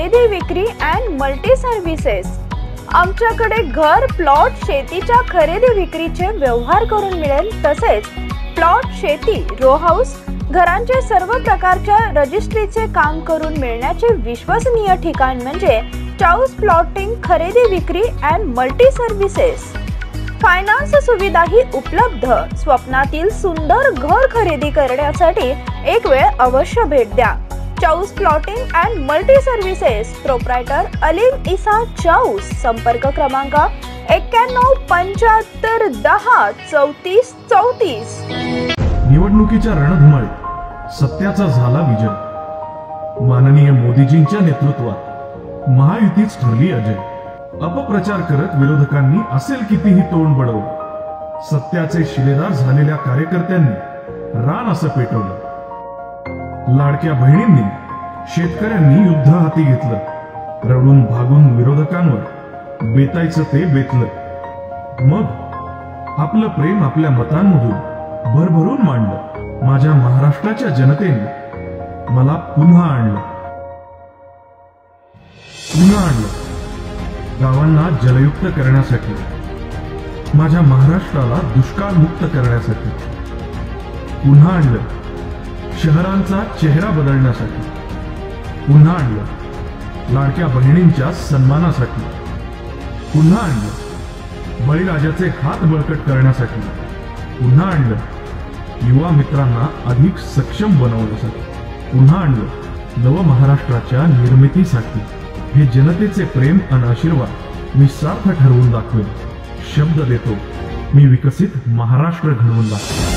खरेदी विक्री and multi services. आमच्याकडे घर, प्लॉट, शेतीच्या खरेदी विक्रीचे व्यवहार करून मिळेल। तसेच प्लॉट, शेती, रो हाऊस, घरांचे सर्व प्रकारच्या रजिस्ट्रीचे काम करून मिळण्याचे विश्वसनीय ठिकाण म्हणजे चाऊस प्लॉटिंग खरेदी विक्री अँड मल्टी सर्व्हिसेस। फायनान्स सुविधाही उपलब्ध। स्वप्नातील सुंदर घर खरेदी करण्यासाठी एक वेळ अवश्य भेट द्या। Chaus plotting and multi services, proprietor Aleem Isa Chaus. संपर्क क्रमांक 91 75 10 34 34। निवडणुकीच्या रणधुमाळीत सत्याचा झाला विजय। माननीय मोदीजींच्या नेतृत्वात महायुतीच ठरली अजय। अपप्रचार करत विरोधकांनी असेल कितीही तोंड बडवलं, सत्याचे शिलेदार झालेल्या कार्यकर्त्यांनी रान असं पेटवलं। लाडक्या बहिणींनी, शेतकऱ्यांनी युद्ध हाती घेतलं। रडून भागून विरोधकांवर बेतायचं ते बेतलं। मग आपलं प्रेम आपल्या मतांमधून भरभरून मांडलं। माझ्या महाराष्ट्राच्या जनतेने मला पुन्हा आणलं। गावांना जलयुक्त करण्यासाठी, माझ्या महाराष्ट्राला दुष्काळ मुक्त करण्यासाठी पुन्हा आणलं। शहरांचा चेहरा बदलण्यासाठी पुन्हा आणलं। लाडक्या बहिणींच्या सन्मानासाठी पुन्हा आणलं। बळीराजाचे हात बळकट करण्यासाठी पुन्हा आणलं। युवा मित्रांना अधिक सक्षम बनवण्यासाठी पुन्हा आणलं। नव महाराष्ट्राच्या निर्मितीसाठी हे जनतेचे प्रेम आणि आशीर्वाद मी सार्थ ठरवून दाखवेन। शब्द देतो, मी विकसित महाराष्ट्र घडवून दाखवेन।